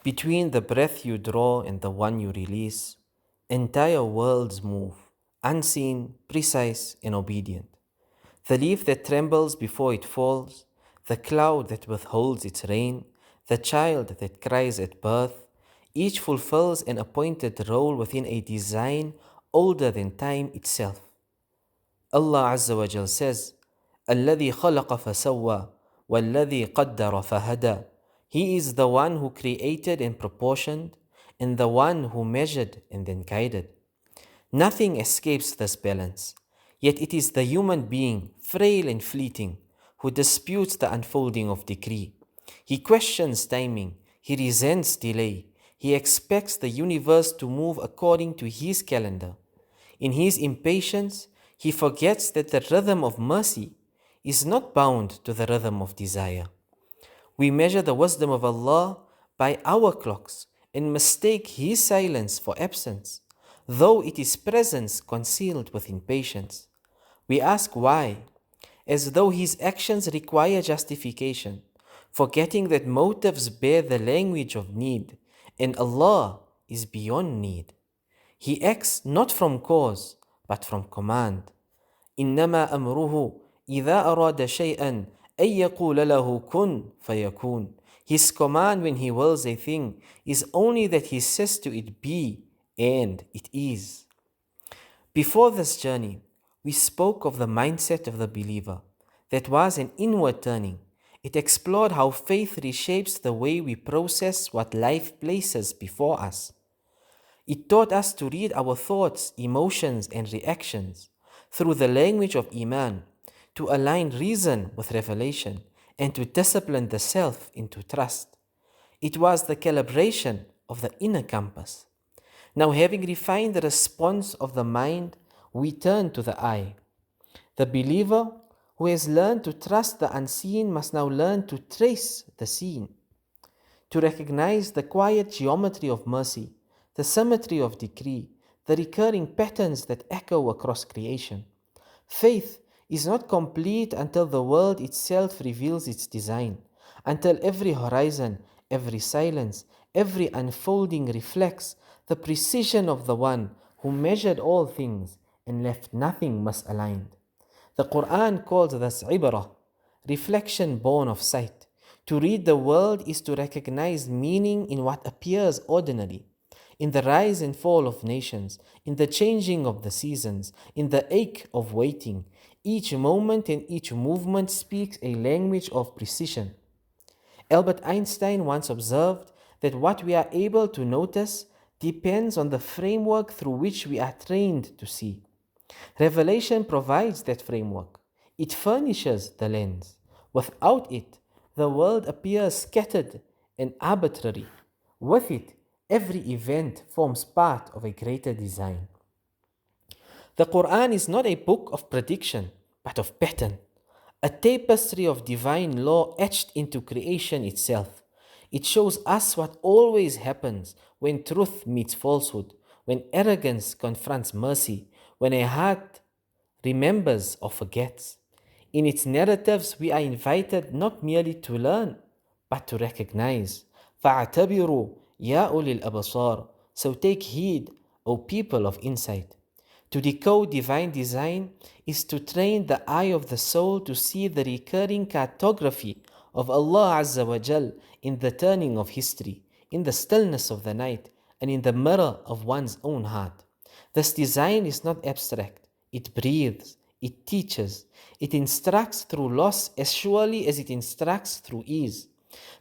Between the breath you draw and the one you release, entire worlds move, unseen, precise, and obedient. The leaf that trembles before it falls, the cloud that withholds its rain, the child that cries at birth, each fulfills an appointed role within a design older than time itself. Allah Azza wa Jal says, الذي خلق فسوى والذي قدر فهدى. He is the one who created and proportioned, and the one who measured and then guided. Nothing escapes this balance, yet it is the human being, frail and fleeting, who disputes the unfolding of decree. He questions timing, he resents delay, he expects the universe to move according to his calendar. In his impatience, he forgets that the rhythm of mercy is not bound to the rhythm of desire. We measure the wisdom of Allah by our clocks and mistake His silence for absence, though it is presence concealed with impatience. We ask why, as though His actions require justification, forgetting that motives bear the language of need, and Allah is beyond need. He acts not from cause, but from command. إنما أمره إذا أراد شيئا أن يقول له كن فيكون. His command when He wills a thing is only that He says to it be, and it is. Before this journey, we spoke of the mindset of the believer. That was an inward turning. It explored how faith reshapes the way we process what life places before us. It taught us to read our thoughts, emotions, and reactions through the language of Iman, to align reason with revelation, and to discipline the self into trust. It was the calibration of the inner compass. Now, having refined the response of the mind, we turn to the eye. The believer who has learned to trust the unseen must now learn to trace the seen, to recognize the quiet geometry of mercy, the symmetry of decree, the recurring patterns that echo across creation. Faith is not complete until the world itself reveals its design, until every horizon, every silence, every unfolding reflects the precision of the one who measured all things and left nothing misaligned. The Quran calls this ibrah, reflection born of sight. To read the world is to recognize meaning in what appears ordinary, in the rise and fall of nations, in the changing of the seasons, in the ache of waiting. Each moment and each movement speaks a language of precision. Albert Einstein once observed that what we are able to notice depends on the framework through which we are trained to see. Revelation provides that framework. It furnishes the lens. Without it, the world appears scattered and arbitrary. With it, every event forms part of a greater design. The Quran is not a book of prediction, but of pattern, a tapestry of divine law etched into creation itself. It shows us what always happens when truth meets falsehood, when arrogance confronts mercy, when a heart remembers or forgets. In its narratives, we are invited not merely to learn, but to recognize. فَاعْتَبِرُوا يَا أُولِي الْأَبْصَارِ. So take heed, O people of insight. To decode divine design is to train the eye of the soul to see the recurring cartography of Allah Azza wa Jal in the turning of history, in the stillness of the night, and in the mirror of one's own heart. This design is not abstract. It breathes, it teaches, it instructs through loss as surely as it instructs through ease.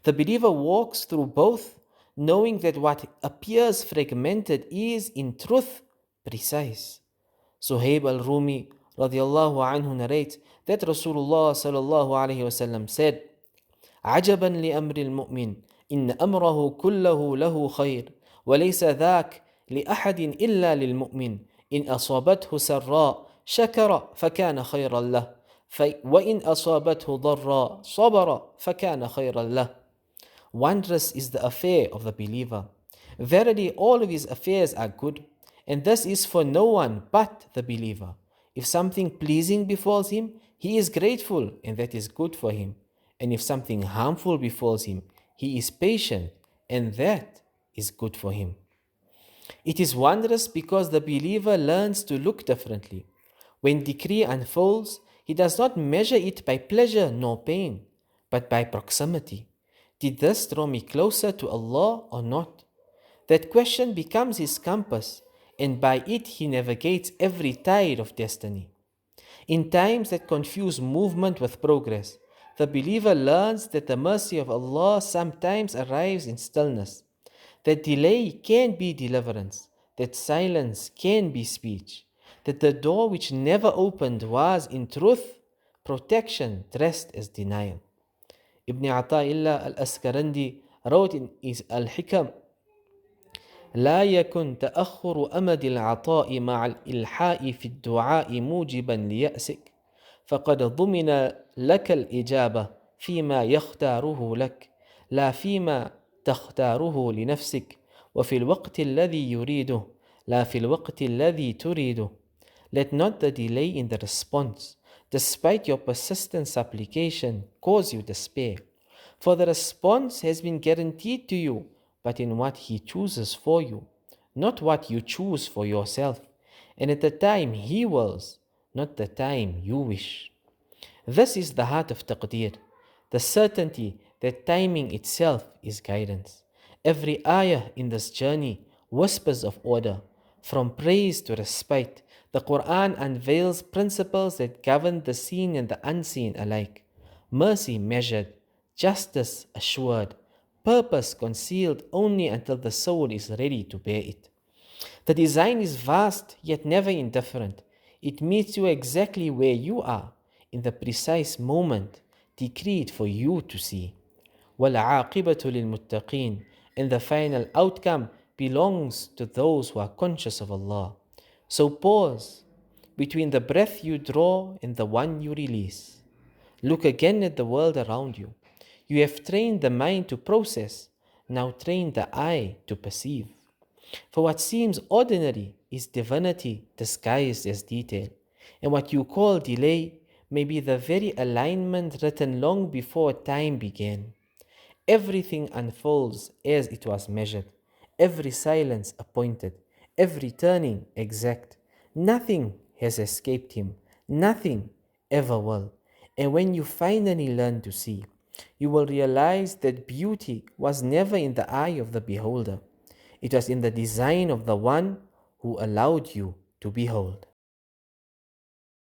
The believer walks through both, knowing that what appears fragmented is, in truth, precise. Suhaib al-Rumi radiallahu anhu narrates that Rasulullah sallallahu alayhi wasallam said, عجبا لأمر المؤمن إن أمره كله له خير وليس ذاك لأحد إلا للمؤمن إن أصابته سراء شكر فكان خيرا له وإن أصابته ضراء صبر فكان خيرا له. Wondrous is the affair of the believer. Verily all of his affairs are good, and this is for no one but the believer. If something pleasing befalls him, he is grateful, and that is good for him. And if something harmful befalls him, he is patient, and that is good for him. It is wondrous because the believer learns to look differently. When decree unfolds, he does not measure it by pleasure nor pain, but by proximity. Did this draw me closer to Allah or not? That question becomes his compass, and by it he navigates every tide of destiny. In times that confuse movement with progress, the believer learns that the mercy of Allah sometimes arrives in stillness, that delay can be deliverance, that silence can be speech, that the door which never opened was, in truth, protection dressed as denial. Ibn Ata'illah al-Askarandi wrote in his Al-Hikam, لا يكن تأخر أمد العطاء مع الإلحاء في الدعاء موجبا ليأسك، فقد ضمن لك الإجابة فيما يختاره لك، لا فيما تختاره لنفسك، وفي الوقت الذي يريده، لا في الوقت الذي تريده. Let not the delay in the response, despite your persistent supplication, cause you despair. For the response has been guaranteed to you, but in what He chooses for you, not what you choose for yourself, and at the time He wills, not the time you wish. This is the heart of taqdeer, the certainty that timing itself is guidance. Every ayah in this journey whispers of order, from praise to respite. The Quran unveils principles that govern the seen and the unseen alike. Mercy measured, justice assured, purpose concealed only until the soul is ready to bear it. The design is vast yet never indifferent. It meets you exactly where you are, in the precise moment decreed for you to see. وَالْعَاقِبَةُ لِلْمُتَّقِينَ, and the final outcome belongs to those who are conscious of Allah. So pause between the breath you draw and the one you release. Look again at the world around you. You have trained the mind to process, now train the eye to perceive. For what seems ordinary is divinity disguised as detail, and what you call delay may be the very alignment written long before time began. Everything unfolds as it was measured, every silence appointed, every turning exact. Nothing has escaped him, nothing ever will. And when you finally learn to see, you will realize that beauty was never in the eye of the beholder. It was in the design of the one who allowed you to behold.